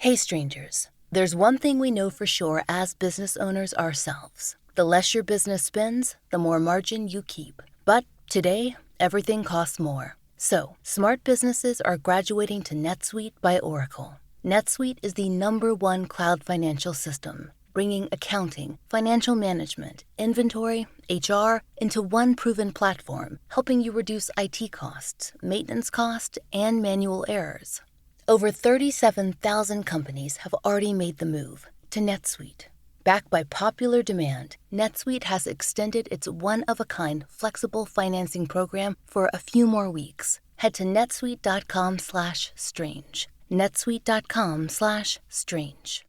Hey strangers, there's one thing we know for sure as business owners ourselves. The less your business spends, the more margin you keep. But today, everything costs more. So, smart businesses are graduating to NetSuite by Oracle. NetSuite is the #1 cloud financial system, bringing accounting, financial management, inventory, HR into one proven platform, helping you reduce IT costs, maintenance costs, and manual errors. Over 37,000 companies have already made the move to NetSuite. Backed by popular demand, NetSuite has extended its one-of-a-kind flexible financing program for a few more weeks. Head to netsuite.com/strange. netsuite.com/strange.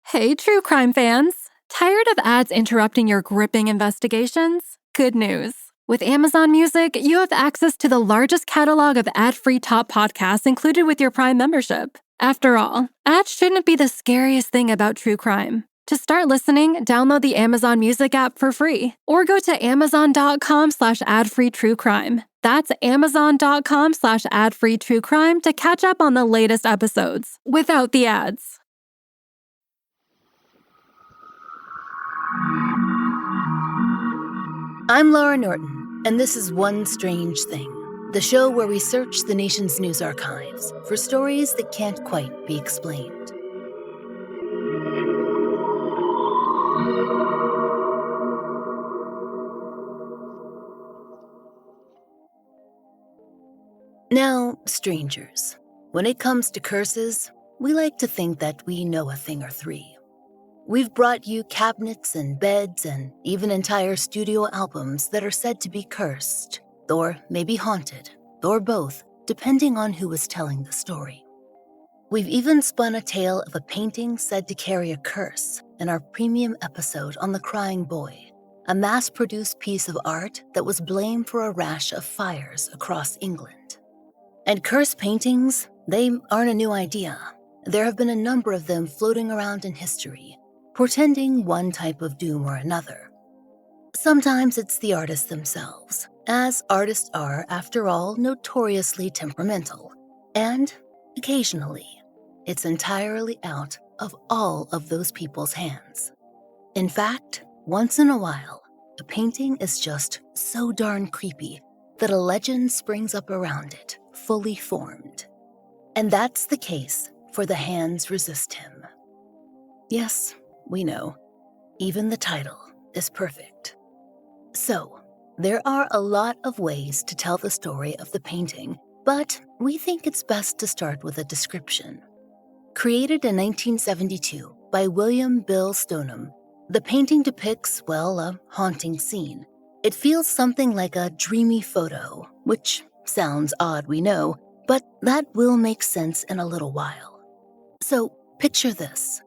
Hey, true crime fans! Tired of ads interrupting your gripping investigations? Good news. With Amazon Music, you have access to the largest catalog of ad-free top podcasts included with your Prime membership. After all, ads shouldn't be the scariest thing about true crime. To start listening, download the Amazon Music app for free or go to amazon.com/ad-free-true-crime. That's amazon.com/ad-free-true-crime to catch up on the latest episodes without the ads. I'm Laurah Norton, and this is One Strange Thing, the show where we search the nation's news archives for stories that can't quite be explained. Now, strangers, when it comes to curses, we like to think that we know a thing or three. We've brought you cabinets and beds and even entire studio albums that are said to be cursed, or maybe haunted, or both, depending on who is telling the story. We've even spun a tale of a painting said to carry a curse in our premium episode on The Crying Boy, a mass-produced piece of art that was blamed for a rash of fires across England. And curse paintings, they aren't a new idea. There have been a number of them floating around in history, portending one type of doom or another. Sometimes it's the artists themselves, as artists are, after all, notoriously temperamental. And occasionally, it's entirely out of all of those people's hands. In fact, once in a while, a painting is just so darn creepy that a legend springs up around it, fully formed. And that's the case for The Hands Resist Him. Yes, we know, even the title is perfect. So, there are a lot of ways to tell the story of the painting, but we think it's best to start with a description. Created in 1972 by William Bill Stoneham, the painting depicts, well, a haunting scene. It feels something like a dreamy photo, which sounds odd, we know, but that will make sense in a little while. So, picture this.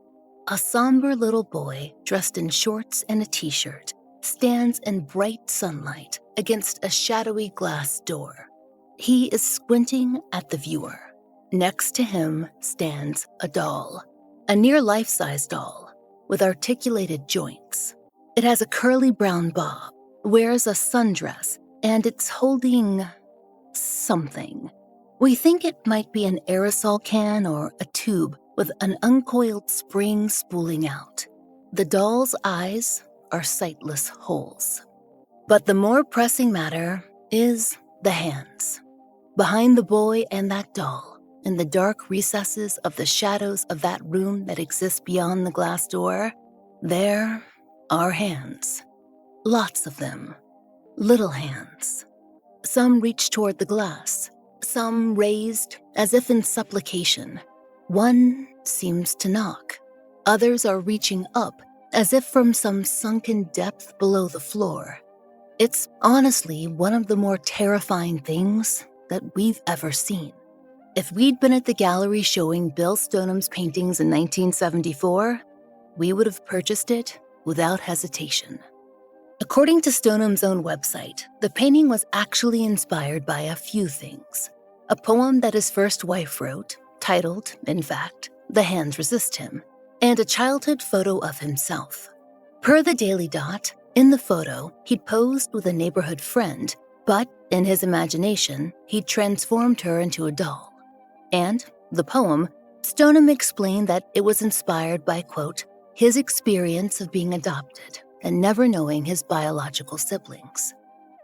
A somber little boy dressed in shorts and a t-shirt stands in bright sunlight against a shadowy glass door. He is squinting at the viewer. Next to him stands a doll, a near life-size doll with articulated joints. It has a curly brown bob, wears a sundress, and it's holding something. We think it might be an aerosol can or a tube with an uncoiled spring spooling out. The doll's eyes are sightless holes. But the more pressing matter is the hands. Behind the boy and that doll, in the dark recesses of the shadows of that room that exists beyond the glass door, there are hands. Lots of them. Little hands. Some reach toward the glass, some raised as if in supplication. One seems to knock. Others are reaching up, as if from some sunken depth below the floor. It's honestly one of the more terrifying things that we've ever seen. If we'd been at the gallery showing Bill Stoneham's paintings in 1974, we would have purchased it without hesitation. According to Stoneham's own website, the painting was actually inspired by a few things. A poem that his first wife wrote, titled, in fact, The Hands Resist Him, and a childhood photo of himself. Per the Daily Dot, in the photo, he'd posed with a neighborhood friend, but in his imagination, he'd transformed her into a doll. And the poem Stoneham explained that it was inspired by, quote, his experience of being adopted and never knowing his biological siblings.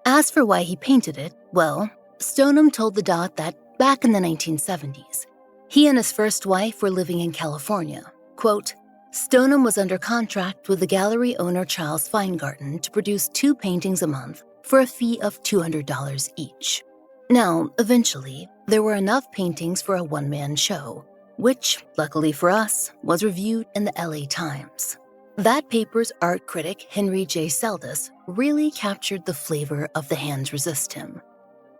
As for why he painted it, well, Stoneham told the Dot that back in the 1970s, he and his first wife were living in California. Quote, Stoneham was under contract with the gallery owner Charles Feingarten to produce 2 paintings a month for a fee of $200 each. Now, eventually, there were enough paintings for a one-man show, which, luckily for us, was reviewed in the LA Times. That paper's art critic, Henry J. Seldes, really captured the flavor of The Hands Resist Him.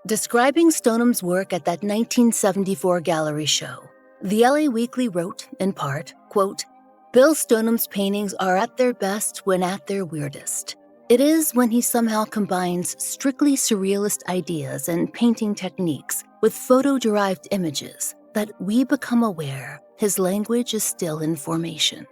Describing Stoneham's work at that 1974 gallery show, the LA Weekly wrote, in part, quote, Bill Stoneham's paintings are at their best when at their weirdest. It is when he somehow combines strictly surrealist ideas and painting techniques with photo-derived images that we become aware his language is still in formation.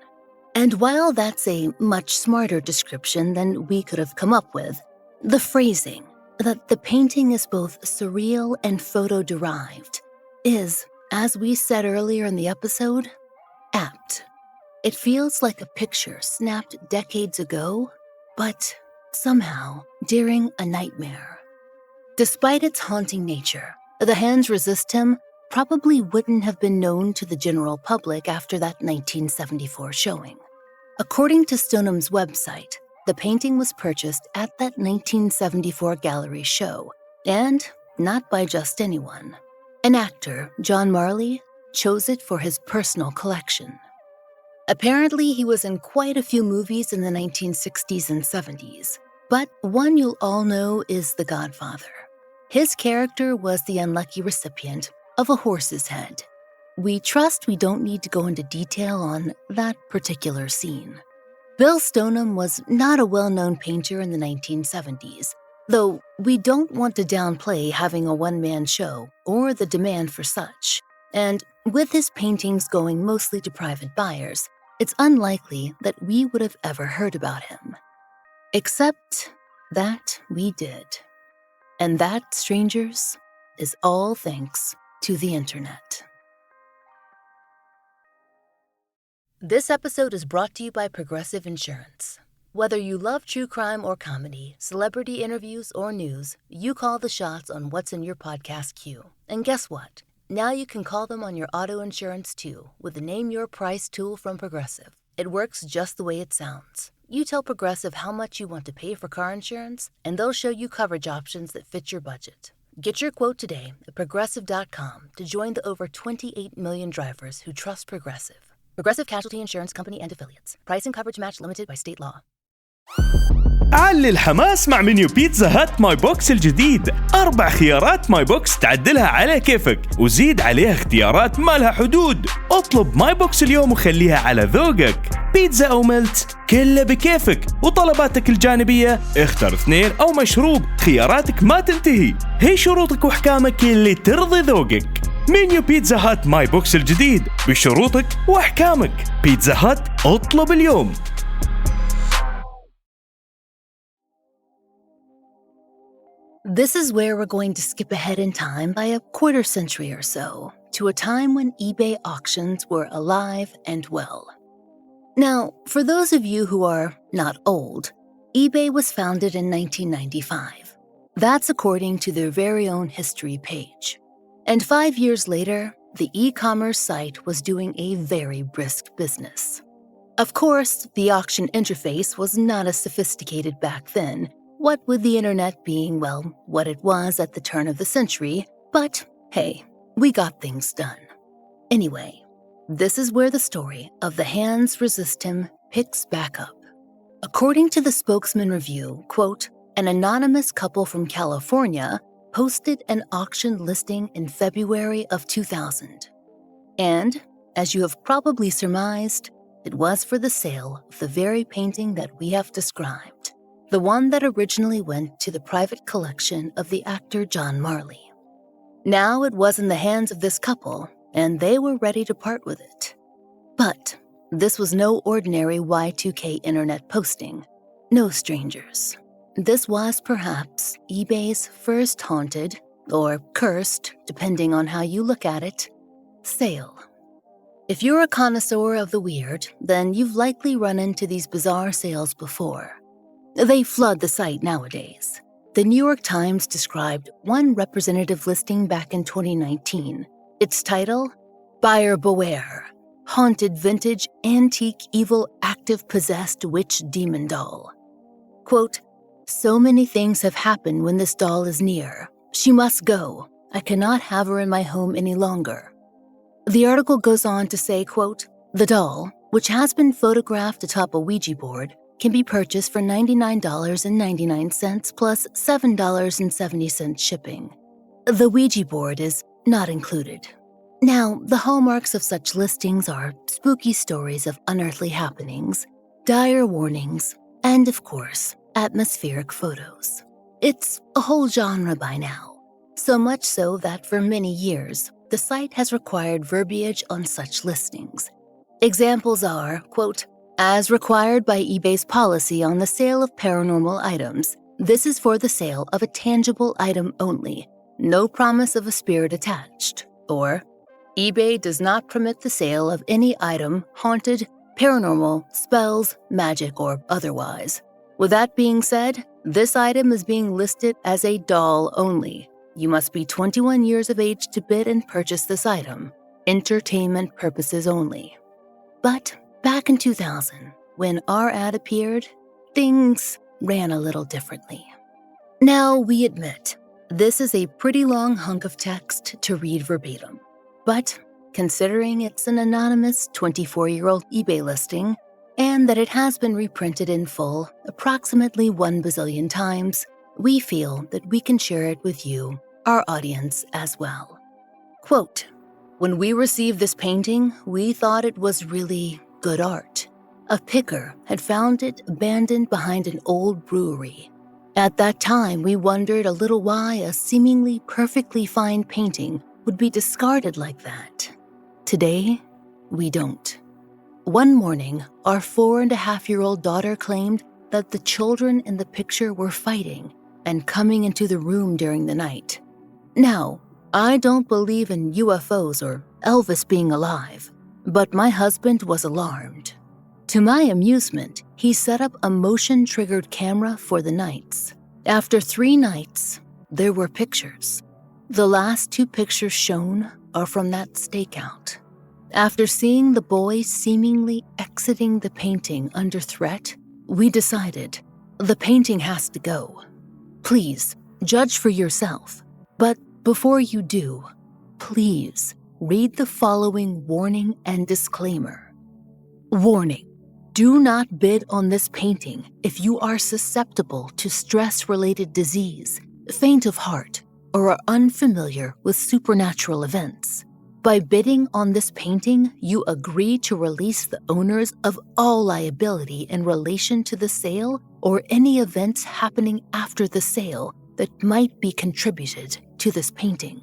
And while that's a much smarter description than we could have come up with, the phrasing that the painting is both surreal and photo-derived is, as we said earlier in the episode, apt. It feels like a picture snapped decades ago, but somehow during a nightmare. Despite its haunting nature, The Hands Resist Him probably wouldn't have been known to the general public after that 1974 showing. According to Stoneham's website, the painting was purchased at that 1974 gallery show, and not by just anyone. An actor, John Marley, chose it for his personal collection. Apparently, he was in quite a few movies in the 1960s and 70s, but one you'll all know is The Godfather. His character was the unlucky recipient of a horse's head. We trust we don't need to go into detail on that particular scene. Bill Stoneham was not a well-known painter in the 1970s, though we don't want to downplay having a one-man show or the demand for such. And with his paintings going mostly to private buyers, it's unlikely that we would have ever heard about him. Except that we did. And that, strangers, is all thanks to the internet. This episode is brought to you by Progressive Insurance. Whether you love true crime or comedy, celebrity interviews or news, you call the shots on what's in your podcast queue. And guess what? Now you can call them on your auto insurance too with the Name Your Price tool from Progressive. It works just the way it sounds. You tell Progressive how much you want to pay for car insurance, and they'll show you coverage options that fit your budget. Get your quote today at Progressive.com to join the over 28 million drivers who trust Progressive. Progressive Casualty Insurance Company and Affiliates. Price and coverage match limited by state law. علي الحماس مع منيو بيتزا هات ماي بوكس الجديد. 4 خيارات ماي بوكس تعدلها على كيفك وزيد عليها اختيارات ما لها حدود. اطلب ماي بوكس اليوم وخليها على ذوقك. بيتزا أو ملت كله بكيفك، وطلباتك الجانبية اختر 2 أو مشروب، خياراتك ما تنتهي. هي شروطك وأحكامك اللي ترضي ذوقك. منيو بيتزا هات ماي بوكس الجديد بشروطك وأحكامك. بيتزا هات اطلب اليوم. This is where we're going to skip ahead in time by a quarter century or so, to a time when eBay auctions were alive and well. Now, for those of you who are not old, eBay was founded in 1995. That's according to their very own history page. And 5 years later, the e-commerce site was doing a very brisk business. Of course, the auction interface was not as sophisticated back then, what with the internet being, well, what it was at the turn of the century, but hey, we got things done. Anyway, this is where the story of The Hands Resist Him picks back up. According to the Spokesman Review, quote, an anonymous couple from California posted an auction listing in February of 2000. And, as you have probably surmised, it was for the sale of the very painting that we have described. The one that originally went to the private collection of the actor John Marley. Now it was in the hands of this couple, and they were ready to part with it. But this was no ordinary Y2K internet posting. No, strangers. This was perhaps eBay's first haunted, or cursed, depending on how you look at it, sale. If you're a connoisseur of the weird, then you've likely run into these bizarre sales before. They flood the site nowadays. The New York Times described one representative listing back in 2019. Its title, Buyer Beware, Haunted Vintage Antique Evil Active Possessed Witch Demon Doll. Quote, so many things have happened when this doll is near. She must go. I cannot have her in my home any longer. The article goes on to say, quote, the doll, which has been photographed atop a Ouija board, can be purchased for $99.99 plus $7.70 shipping. The Ouija board is not included. Now, the hallmarks of such listings are spooky stories of unearthly happenings, dire warnings, and, of course, atmospheric photos. It's a whole genre by now, so much so that for many years, the site has required verbiage on such listings. Examples are, quote, as required by eBay's policy on the sale of paranormal items, this is for the sale of a tangible item only, no promise of a spirit attached. Or, eBay does not permit the sale of any item haunted, paranormal, spells, magic, or otherwise. With that being said, this item is being listed as a doll only. You must be 21 years of age to bid and purchase this item. Entertainment purposes only. But back in 2000, when our ad appeared, things ran a little differently. Now, we admit, this is a pretty long hunk of text to read verbatim. But considering it's an anonymous 24-year-old eBay listing, and that it has been reprinted in full approximately 1 bazillion times, we feel that we can share it with you, our audience, as well. Quote, when we received this painting, we thought it was really good art. A picker had found it abandoned behind an old brewery. At that time, we wondered a little why a seemingly perfectly fine painting would be discarded like that. Today, we don't. One morning, our 4.5-year-old daughter claimed that the children in the picture were fighting and coming into the room during the night. Now, I don't believe in UFOs or Elvis being alive, but my husband was alarmed. To my amusement, he set up a motion-triggered camera for the nights. After 3 nights, there were pictures. The last 2 pictures shown are from that stakeout. After seeing the boy seemingly exiting the painting under threat, we decided the painting has to go. Please, judge for yourself. But before you do, please read the following warning and disclaimer. Warning. Do not bid on this painting if you are susceptible to stress-related disease, faint of heart, or are unfamiliar with supernatural events. By bidding on this painting, you agree to release the owners of all liability in relation to the sale or any events happening after the sale that might be contributed to this painting.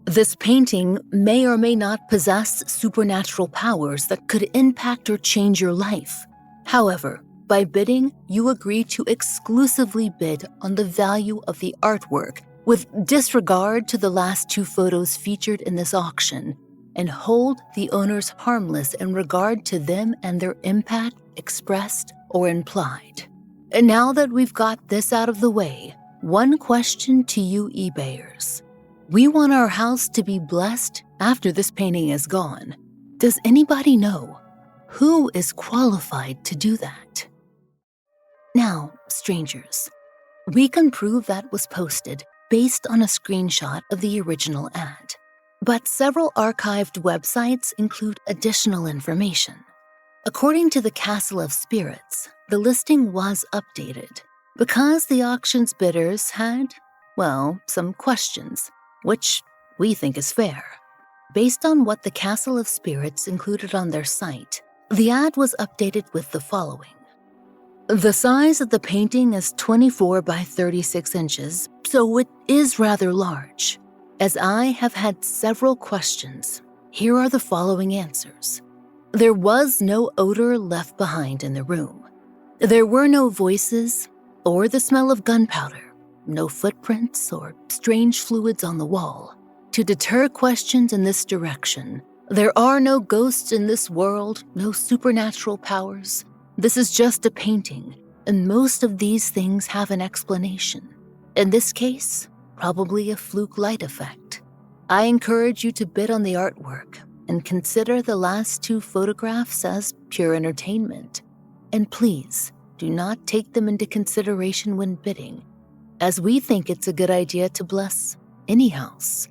This painting may or may not possess supernatural powers that could impact or change your life. However, by bidding, you agree to exclusively bid on the value of the artwork with disregard to the last 2 photos featured in this auction, and hold the owners harmless in regard to them and their impact expressed or implied. And now that we've got this out of the way, one question to you eBayers. We want our house to be blessed after this painting is gone. Does anybody know who is qualified to do that? Now, strangers, we can prove that was posted based on a screenshot of the original ad. But several archived websites include additional information. According to the Castle of Spirits, the listing was updated because the auction's bidders had, well, some questions, which we think is fair. Based on what the Castle of Spirits included on their site, the ad was updated with the following. The size of the painting is 24 by 36 inches, so it is rather large. As I have had several questions, here are the following answers. There was no odor left behind in the room. There were no voices or the smell of gunpowder, no footprints or strange fluids on the wall. To deter questions in this direction, There are no ghosts in this world, no supernatural powers. This is just a painting, and most of these things have an explanation. In this case, probably a fluke light effect. I encourage you to bid on the artwork and consider the last 2 photographs as pure entertainment. And please, do not take them into consideration when bidding, as we think it's a good idea to bless any house.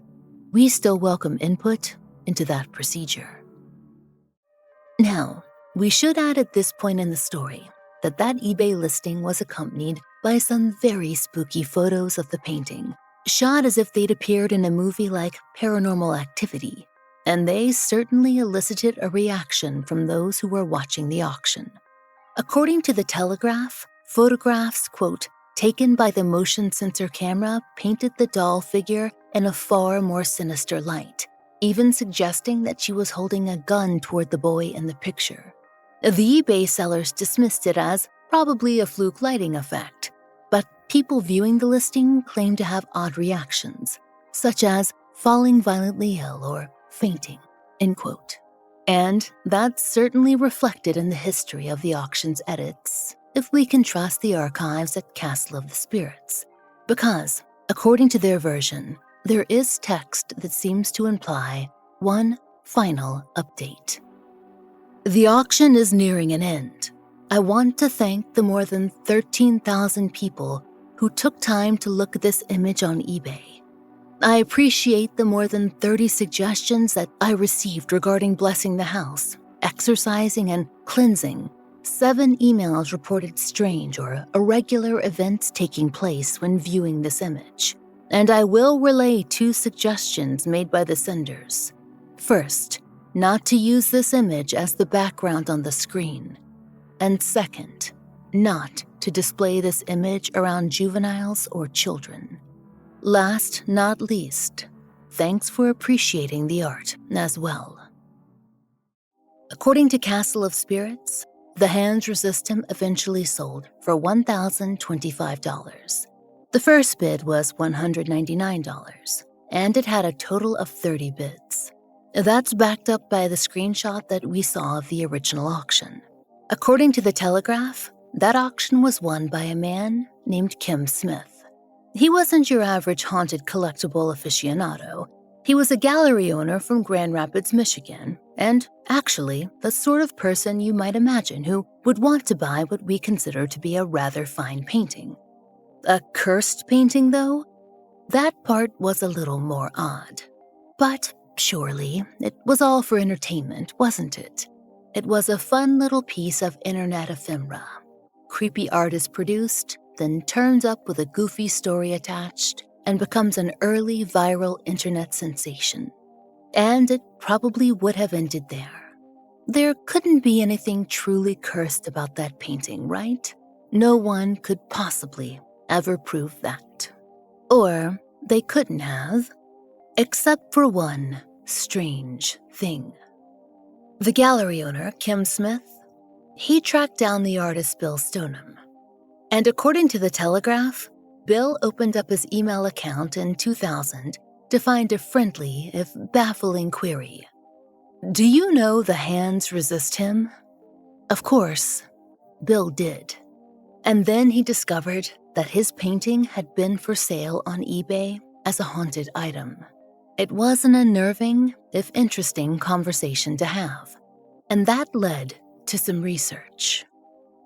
We still welcome input into that procedure. Now, we should add at this point in the story that eBay listing was accompanied by some very spooky photos of the painting, shot as if they'd appeared in a movie like Paranormal Activity, and they certainly elicited a reaction from those who were watching the auction. According to the Telegraph, photographs, quote, taken by the motion sensor camera painted the doll figure in a far more sinister light, even suggesting that she was holding a gun toward the boy in the picture. The eBay sellers dismissed it as probably a fluke lighting effect, but people viewing the listing claimed to have odd reactions, such as falling violently ill or fainting, end quote. And that's certainly reflected in the history of the auction's edits, if we can trust the archives at Castle of the Spirits, because, according to their version, there is text that seems to imply one final update. The auction is nearing an end. I want to thank the more than 13,000 people who took time to look at this image on eBay. I appreciate the more than 30 suggestions that I received regarding blessing the house, exercising, and cleansing. 7 emails reported strange or irregular events taking place when viewing this image. And I will relay 2 suggestions made by the senders. First, not to use this image as the background on the screen. And second, not to display this image around juveniles or children. Last, not least, thanks for appreciating the art as well. According to Castle of Spirits, the Hands Resistum eventually sold for $1,025. The first bid was $199, and it had a total of 30 bids. That's backed up by the screenshot that we saw of the original auction. According to the Telegraph, that auction was won by a man named Kim Smith. He wasn't your average haunted collectible aficionado. He was a gallery owner from Grand Rapids, Michigan, and actually the sort of person you might imagine who would want to buy what we consider to be a rather fine painting. A cursed painting, though? That part was a little more odd. But surely, it was all for entertainment, wasn't it? It was a fun little piece of internet ephemera. Creepy art is produced, then turns up with a goofy story attached, and becomes an early viral internet sensation. And it probably would have ended there. There couldn't be anything truly cursed about that painting, right? No one could possibly ever prove that. Or they couldn't have, except for one strange thing. The gallery owner, Kim Smith, he tracked down the artist Bill Stoneham. And according to the Telegraph, Bill opened up his email account in 2000 to find a friendly, if baffling, query. Do you know the Hands resist him? Of course, Bill did. And then he discovered that his painting had been for sale on eBay as a haunted item. It was an unnerving, if interesting, conversation to have. And that led to some research.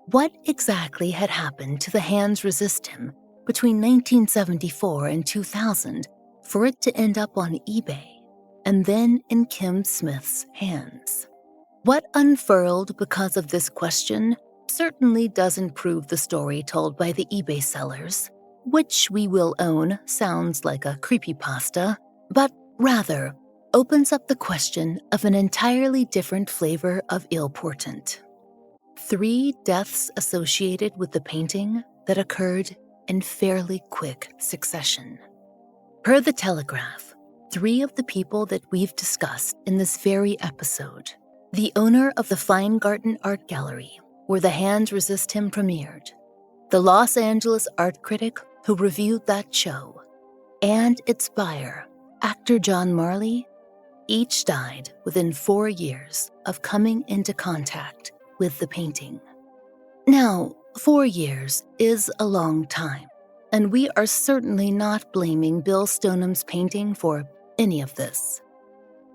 What exactly had happened to the Hands resist him between 1974 and 2000 for it to end up on eBay and then in Kim Smith's hands? What unfurled because of this question certainly doesn't prove the story told by the eBay sellers, which we will own sounds like a creepypasta, but rather opens up the question of an entirely different flavor of ill portent. 3 deaths associated with the painting that occurred in fairly quick succession. Per the Telegraph, 3 of the people that we've discussed in this very episode, the owner of the Feingarten Art Gallery, where the Hands Resist Him premiered, the Los Angeles art critic who reviewed that show, and its buyer, actor John Marley, Each died within 4 years of coming into contact with the painting. Now, 4 years is a long time, and we are certainly not blaming Bill Stoneham's painting for any of this.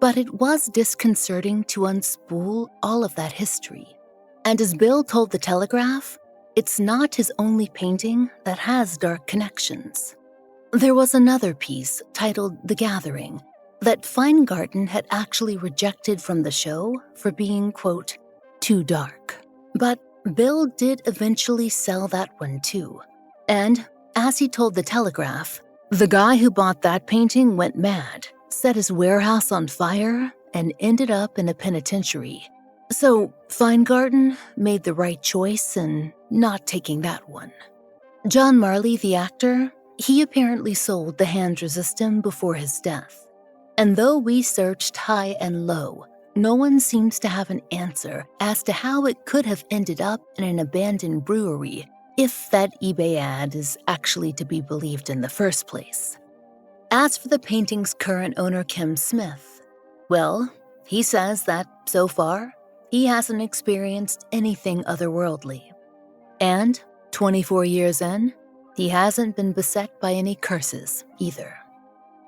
But it was disconcerting to unspool all of that history. And as Bill told the Telegraph, it's not his only painting that has dark connections. There was another piece titled The Gathering that Feingarten had actually rejected from the show for being, quote, too dark. But Bill did eventually sell that one too. And as he told the Telegraph, the guy who bought that painting went mad, set his warehouse on fire, and ended up in a penitentiary. So Feingarten made the right choice in not taking that one. John Marley, the actor, he apparently sold the Hand Resistum before his death. And though we searched high and low, no one seems to have an answer as to how it could have ended up in an abandoned brewery if that eBay ad is actually to be believed in the first place. As for the painting's current owner, Kim Smith, well, he says that, so far, he hasn't experienced anything otherworldly. And 24 years in, he hasn't been beset by any curses either.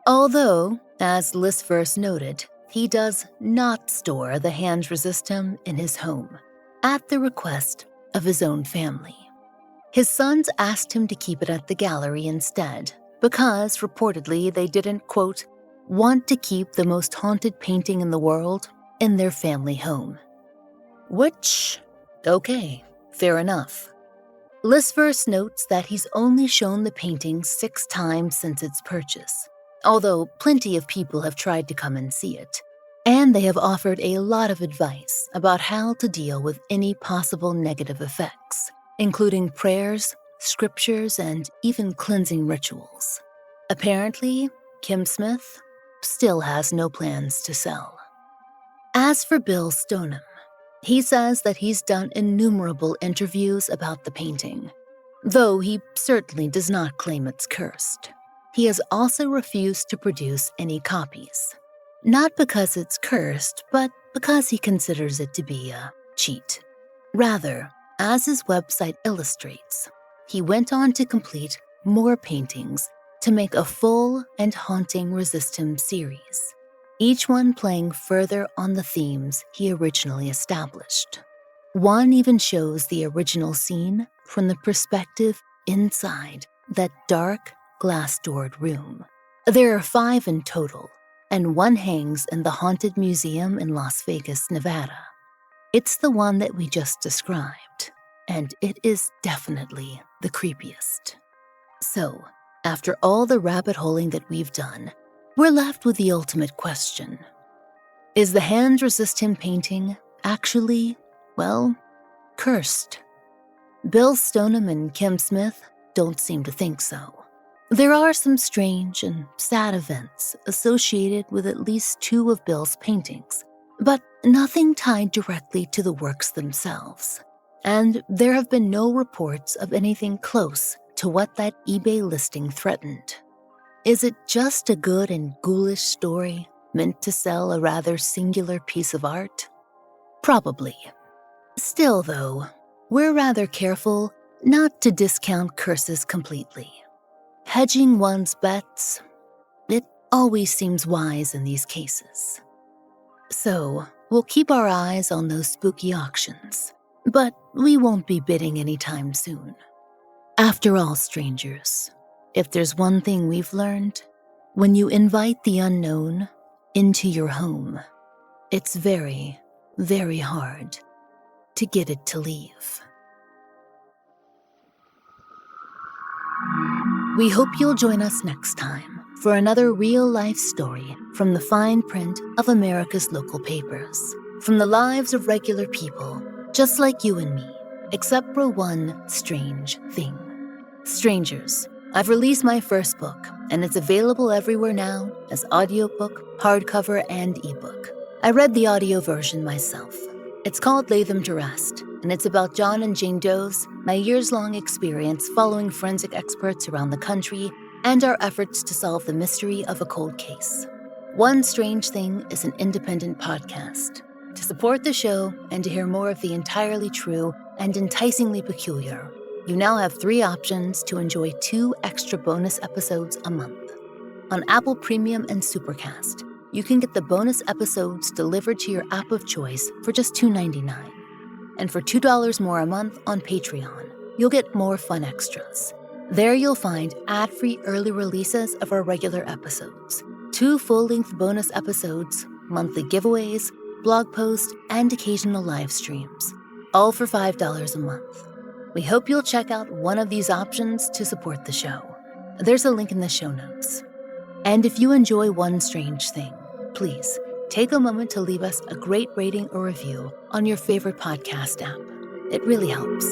Although, as Liz first noted, he does not store the Hand Resistum in his home, at the request of his own family. His sons asked him to keep it at the gallery instead, because reportedly they didn't, quote, want to keep the most haunted painting in the world in their family home. Which, okay, fair enough. Liz first notes that he's only shown the painting 6 times since its purchase, although plenty of people have tried to come and see it, and they have offered a lot of advice about how to deal with any possible negative effects, including prayers, scriptures, and even cleansing rituals. Apparently, Kim Smith still has no plans to sell. As for Bill Stoneham, he says that he's done innumerable interviews about the painting, though he certainly does not claim it's cursed. He has also refused to produce any copies. Not because it's cursed, but because he considers it to be a cheat. Rather, as his website illustrates, he went on to complete more paintings to make a full and haunting Resistum series, each one playing further on the themes he originally established. One even shows the original scene from the perspective inside that dark, glass-doored room. There are 5 in total, and one hangs in the Haunted Museum in Las Vegas, Nevada. It's the one that we just described, and it is definitely the creepiest. So, after all the rabbit holing that we've done, we're left with the ultimate question. Is the Hand Resistum painting actually, well, cursed? Bill Stoneham and Kim Smith don't seem to think so. There are some strange and sad events associated with at least 2 of Bill's paintings, but nothing tied directly to the works themselves. And there have been no reports of anything close to what that eBay listing threatened. Is it just a good and ghoulish story meant to sell a rather singular piece of art? Probably. Still, though, we're rather careful not to discount curses completely. Hedging one's bets, it always seems wise in these cases. So, we'll keep our eyes on those spooky auctions, but we won't be bidding anytime soon. After all, strangers, if there's one thing we've learned, when you invite the unknown into your home, it's very, very hard to get it to leave. We hope you'll join us next time for another real-life story from the fine print of America's local papers, from the lives of regular people, just like you and me, except for one strange thing. Strangers, I've released my first book, and it's available everywhere now as audiobook, hardcover, and ebook. I read the audio version myself. It's called Lay Them to Rest, and it's about John and Jane Doe's, my years-long experience following forensic experts around the country, and our efforts to solve the mystery of a cold case. One Strange Thing is an independent podcast. To support the show and to hear more of the entirely true and enticingly peculiar, you now have 3 options to enjoy 2 extra bonus episodes a month. On Apple Premium and Supercast, you can get the bonus episodes delivered to your app of choice for just $2.99. And for $2 more a month on Patreon, you'll get more fun extras. There you'll find ad-free early releases of our regular episodes, 2 full-length bonus episodes, monthly giveaways, blog posts, and occasional live streams, all for $5 a month. We hope you'll check out one of these options to support the show. There's a link in the show notes. And if you enjoy One Strange Thing, please take a moment to leave us a great rating or review on your favorite podcast app. It really helps.